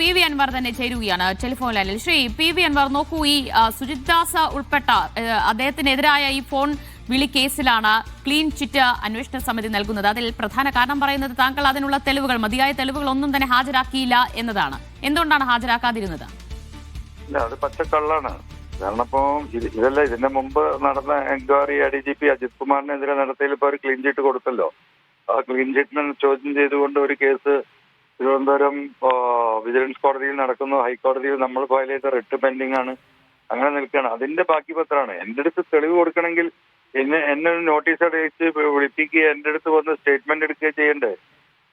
P V Anwar തന്നെ ചേരുകയാണ് telephone ലൈനിൽ. ശ്രീ പി വി അൻവർ, നോക്കൂ, ഈ സുജിത് ദാസ് ഉൾപ്പെട്ട അദ്ദേഹത്തിനെതിരായ ഈ ഫോൺ വിളി കേസിലാണ് ക്ലീൻ ചിറ്റ് അന്വേഷണ സമിതി നൽകുന്നത്. അതിൽ പ്രധാന കാരണം പറയുന്നത് താങ്കൾ അതിനുള്ള തെളിവുകൾ, മതിയായ തെളിവുകൾ ഒന്നും തന്നെ ഹാജരാക്കിയില്ല എന്നതാണ്. എന്തുകൊണ്ടാണ് ഹാജരാക്കാതിരുന്നത്? അത് പച്ചക്കള്ളാണ്. കാരണം ഇപ്പോ ഇതിന്റെ മുമ്പ് നടന്ന എൻക്വയറി ADGP അജിത് കുമാറിനെതിരെ നടത്തിയതിൽ ഇപ്പൊ ഒരു ക്ലീൻ ചിറ്റ് കൊടുത്തല്ലോ. ആ ക്ലീൻ ചിറ്റിനെ ചോദ്യം ചെയ്തുകൊണ്ട് ഒരു കേസ് തിരുവനന്തപുരം വിജിലൻസ് കോടതിയിൽ നടക്കുന്നു. ഹൈക്കോടതിയിൽ നമ്മൾ ഫയൽ ചെയ്ത റിട്ട് പെൻഡിംഗ് ആണ്. അങ്ങനെ നിൽക്കുകയാണ്. അതിന്റെ ബാക്കി പത്രമാണ്. എന്റെ അടുത്ത് തെളിവ് കൊടുക്കണമെങ്കിൽ എന്നെ ഒരു നോട്ടീസ് അടിച്ച് വിളിപ്പിക്കുക, എന്റെ അടുത്ത് വന്ന് സ്റ്റേറ്റ്മെന്റ് എടുക്കുകയോ ചെയ്യണ്ടേ?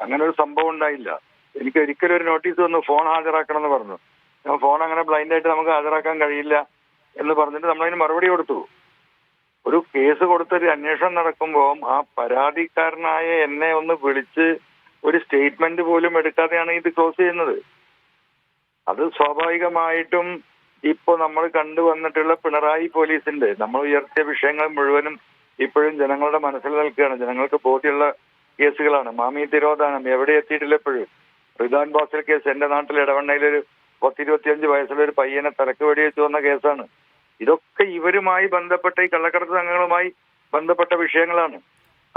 അങ്ങനെ ഒരു സംഭവം ഉണ്ടായില്ല. എനിക്ക് ഒരിക്കലും ഒരു നോട്ടീസ് വന്ന് ഫോൺ ഹാജരാക്കണം എന്ന് പറഞ്ഞു. ഫോൺ അങ്ങനെ ബ്ലൈൻഡായിട്ട് നമുക്ക് ഹാജരാക്കാൻ കഴിയില്ല എന്ന് പറഞ്ഞിട്ട് നമ്മളതിന് മറുപടി കൊടുത്തു. ഒരു കേസ് കൊടുത്തൊരു അന്വേഷണം നടക്കുമ്പോൾ ആ പരാതിക്കാരനായ എന്നെ ഒന്ന് വിളിച്ച് ഒരു സ്റ്റേറ്റ്മെന്റ് പോലും എടുക്കാതെയാണ് ഇത് ക്ലോസ് ചെയ്യുന്നത്. അത് സ്വാഭാവികമായിട്ടും ഇപ്പൊ നമ്മൾ കണ്ടുവന്നിട്ടുള്ള പിണറായി പോലീസിന്റെ നമ്മൾ ഉയർത്തിയ വിഷയങ്ങൾ മുഴുവനും ഇപ്പോഴും ജനങ്ങളുടെ മനസ്സിൽ നിൽക്കുകയാണ്. ജനങ്ങൾക്ക് ബോധ്യമുള്ള കേസുകളാണ്. മാമി തിരോധാനം എവിടെ എത്തിയിട്ടില്ല ഇപ്പോഴും. റിദാൻ ബാസിൽ കേസ് എന്റെ നാട്ടിൽ ഇടവണ്ണയിലൊരു 10-25 വയസ്സുള്ള ഒരു പയ്യനെ തലക്ക് വെടിവെച്ച് വന്ന കേസാണ്. ഇതൊക്കെ ഇവരുമായി ബന്ധപ്പെട്ട ഈ കള്ളക്കടത്ത് സംഘങ്ങളുമായി ബന്ധപ്പെട്ട വിഷയങ്ങളാണ്.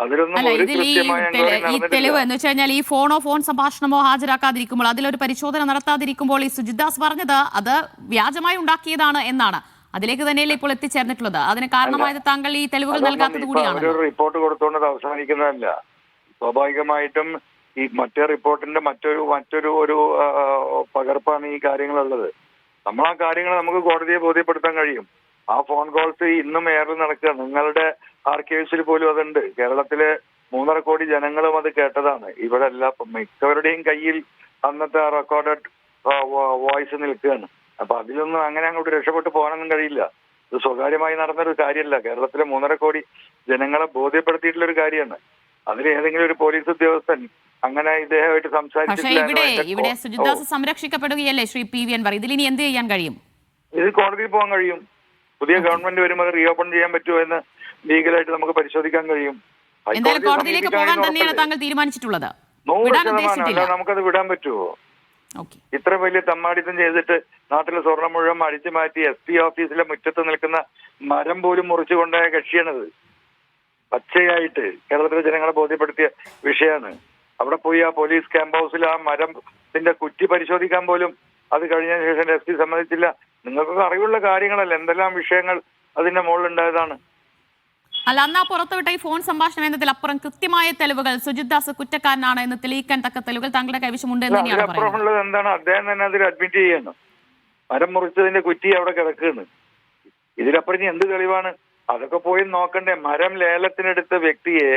അതിലൊന്നും ഒരു കൃത്യമായ ഈ തെളിവ് എന്ന് വെച്ച് കഴിഞ്ഞാൽ ഈ ഫോൺ സംഭാഷണമോ ഹാജരാക്കാതിരിക്കുമ്പോൾ, അതിലൊരു പരിശോധന നടത്താതിരിക്കുമ്പോൾ ഈ സുജിത് ദാസ് പറഞ്ഞത് അത് വ്യാജമായി ഉണ്ടാക്കിയതാണ് എന്നാണ്. അതിലേക്ക് തന്നെയല്ലേ ഇപ്പോൾ എത്തിച്ചേർന്നിട്ടുള്ളത്. അതിന് കാരണമായത് താങ്കൾ ഈ തെളിവുകൾ നൽകാത്തത് കൂടിയാണ്. ഒരു റിപ്പോർട്ട് കൊടുത്തുകൊണ്ട് അവസാനിക്കുന്നതല്ല. സ്വാഭാവികമായിട്ടും ഈ മറ്റേ റിപ്പോർട്ടിന്റെ മറ്റൊരു ഒരു പകർപ്പാണ് ഈ കാര്യങ്ങളുള്ളത്. നമ്മൾ ആ കാര്യങ്ങൾ നമുക്ക് കോടതിയെ ബോധ്യപ്പെടുത്താൻ കഴിയും. ആ ഫോൺ കോൾസ് ഇന്നും എയറിൽ നടക്കുക. നിങ്ങളുടെ ആർക്കൈവ്സിൽ പോലും അതുണ്ട്. കേരളത്തിലെ 3.5 കോടി ജനങ്ങളും അത് കേട്ടതാണ്. ഇവിടെ മിക്കവരുടെയും കയ്യിൽ അന്നത്തെ റെക്കോർഡഡ് വോയിസ് നിൽക്കുകയാണ്. അപ്പൊ അതിലൊന്നും അങ്ങനെ അങ്ങോട്ട് രക്ഷപ്പെട്ടു പോകാനൊന്നും കഴിയില്ല. ഇത് സ്വകാര്യമായി നടന്നൊരു കാര്യമല്ല. കേരളത്തിലെ 3.5 കോടി ജനങ്ങളെ ബോധ്യപ്പെടുത്തിയിട്ടുള്ള ഒരു കാര്യമാണ്. അതിൽ ഏതെങ്കിലും ഒരു പോലീസ് ഉദ്യോഗസ്ഥൻ അങ്ങനെ ഇദ്ദേഹമായിട്ട് ഇവിടെ സുജിത് ദാസ് സംരക്ഷിക്കപ്പെടുകയല്ലേ ശ്രീ പി വി അൻവർ? ഇതിൽ ഇനി എന്ത് ചെയ്യാൻ കഴിയും? ഇത് കോടതിയിൽ പോകാൻ കഴിയും. പുതിയ ഗവൺമെന്റ് വരുമ്പോൾ അത് റീഓപ്പൺ ചെയ്യാൻ പറ്റുമോ എന്ന് ലീഗലായിട്ട് നമുക്ക് പരിശോധിക്കാൻ കഴിയും. എന്തായാലും കോടതിയിലേക്ക് പോകാൻ തന്നെയാണ് താങ്കൾ തീരുമാനിച്ചിട്ടുള്ളത്. 100%. നമുക്കത് വിടാൻ പറ്റുമോ? ഇത്ര വലിയ തമ്മാടിത്തം ചെയ്തിട്ട് നാട്ടിലെ സ്വർണം മുഴുവൻ അടിച്ചു മാറ്റി SP ഓഫീസിലെ മുറ്റത്ത് നിൽക്കുന്ന മരം പോലും മുറിച്ചു കൊണ്ടായ കക്ഷിയാണിത്. പച്ചയായിട്ട് കേരളത്തിലെ ജനങ്ങളെ ബോധ്യപ്പെടുത്തിയ വിഷയമാണ്. അവിടെ പോയി ആ പോലീസ് ക്യാമ്പ് ഹൗസിൽ ആ മരത്തിന്റെ കുറ്റി പരിശോധിക്കാൻ പോലും അത് കഴിഞ്ഞതിന് ശേഷം SP സമ്മതിച്ചില്ല. നിങ്ങൾക്കൊക്കെ അറിവുള്ള കാര്യങ്ങളല്ല എന്തെല്ലാം വിഷയങ്ങൾ അതിന്റെ മുകളിൽ ഉണ്ടായതാണ്. അല്ല, അന്നാ പുറത്തുവിട്ട ഈ ഫോൺ സംഭാഷണം എന്നതിലപ്പുറം കൃത്യമായ തെളിവുകൾ സുജിത് ദാസ് കുറ്റക്കാരനാണ് എന്ന് തെളിയിക്കാൻ തക്ക തെളിവുകൾ താങ്കളുടെ കൈവശമുണ്ട് എന്ന് തന്നെയാണ് പറയുന്നത്. അതിലപ്പുറമുള്ളത് എന്താണ്? അദ്ദേഹം തന്നെ അതിൽ അഡ്മിറ്റ് ചെയ്യണം. മരം മുറിച്ചതിന്റെ കുറ്റി അവിടെ കിടക്കുകയാണ്. ഇതിലപ്പുറം എന്ത് തെളിവാണ്? അതൊക്കെ പോയി നോക്കണ്ടേ? മരം ലേലത്തിനെടുത്ത വ്യക്തിയെ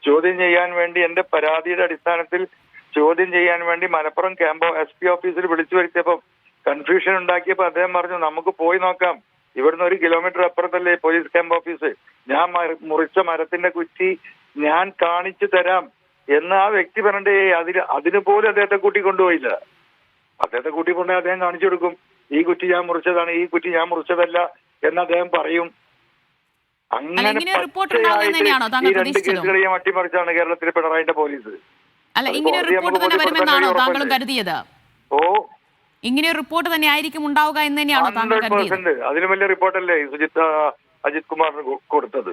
ചോദ്യം ചെയ്യാൻ വേണ്ടി, എന്റെ പരാതിയുടെ അടിസ്ഥാനത്തിൽ ചോദ്യം ചെയ്യാൻ വേണ്ടി മലപ്പുറം ക്യാമ്പ് SP ഓഫീസിൽ വിളിച്ചു വരുത്തിയപ്പോ കൺഫ്യൂഷൻ ഉണ്ടാക്കിയപ്പോ അദ്ദേഹം പറഞ്ഞു നമുക്ക് പോയി നോക്കാം, ഇവിടുന്ന് 1 കിലോമീറ്റർ അപ്പുറത്തല്ലേ പോലീസ് ക്യാമ്പ് ഓഫീസ്, ഞാൻ മുറിച്ച മരത്തിന്റെ കുറ്റി ഞാൻ കാണിച്ചു തരാം എന്ന് ആ വ്യക്തി പറഞ്ഞേ. അതിന് പോലും അദ്ദേഹത്തെ കൂട്ടിക്കൊണ്ടുപോയില്ല. അദ്ദേഹത്തെ കൂട്ടിക്കൊണ്ടുപോയി അദ്ദേഹം കാണിച്ചു കൊടുക്കും, ഈ കുറ്റി ഞാൻ മുറിച്ചതാണ്, ഈ കുറ്റി ഞാൻ മുറിച്ചതല്ല എന്ന് അദ്ദേഹം പറയും. അങ്ങനെ ഈ 2 കേസുകളെയും അട്ടിമറിച്ചാണ് കേരളത്തിലെ പിണറായിന്റെ പോലീസ്. ഇങ്ങനെ ഒരു റിപ്പോർട്ട് തന്നെ ആയിരിക്കും ഉണ്ടാവുക എന്ന് തന്നെയാണോ താങ്കൾ കരുതിയത്? അതിലും വലിയ റിപ്പോർട്ടല്ലേ അജിത് കുമാറിന് കൊടുത്തത്?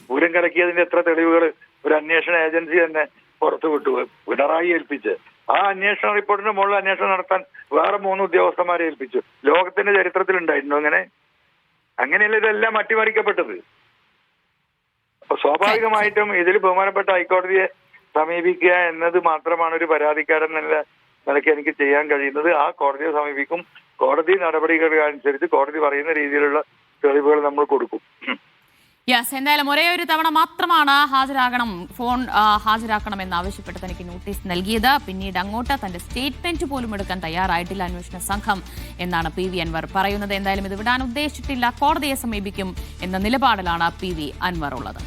പൂരം കലക്കിയതിന്റെ എത്ര തെളിവുകൾ ഒരു അന്വേഷണ ഏജൻസി തന്നെ പുറത്തു വിട്ടു, പിണറായി ഏൽപ്പിച്ച്. ആ അന്വേഷണ റിപ്പോർട്ടിന്റെ മുകളിൽ അന്വേഷണം നടത്താൻ വേറെ 3 ഉദ്യോഗസ്ഥന്മാരെ ഏൽപ്പിച്ചു. ലോകത്തിന്റെ ചരിത്രത്തിൽ ഉണ്ടായിരുന്നു അങ്ങനെ? അങ്ങനെയല്ല ഇതെല്ലാം അട്ടിമറിക്കപ്പെട്ടത്. അപ്പൊ സ്വാഭാവികമായിട്ടും ഇതിൽ ബഹുമാനപ്പെട്ട ഹൈക്കോടതിയെ സമീപിക്കുക എന്നത് മാത്രമാണ് ഒരു പരാതിക്കാരൻ എന്നുള്ള നിലയ്ക്ക് എനിക്ക് ചെയ്യാൻ കഴിയുന്നത്. ആ കോടതിയെ സമീപിക്കും. കോടതി നടപടികൾ അനുസരിച്ച് കോടതി പറയുന്ന രീതിയിലുള്ള തെളിവുകൾ നമ്മൾ കൊടുക്കും. എന്തായാലും ഒരേ ഒരു തവണ മാത്രമാണ് ഫോൺ ഹാജരാക്കണം എന്നാവശ്യപ്പെട്ട് തനിക്ക് നോട്ടീസ് നൽകിയത്. പിന്നീട് അങ്ങോട്ട് തന്റെ സ്റ്റേറ്റ്മെന്റ് പോലും എടുക്കാൻ തയ്യാറായിട്ടില്ല അന്വേഷണ സംഘം എന്നാണ് പി വി അൻവർ പറയുന്നത്. എന്തായാലും ഇത് വിടാൻ ഉദ്ദേശിച്ചിട്ടില്ല, കോടതിയെ സമീപിക്കും എന്ന നിലപാടിലാണ് പി വി അൻവർ ഉള്ളത്.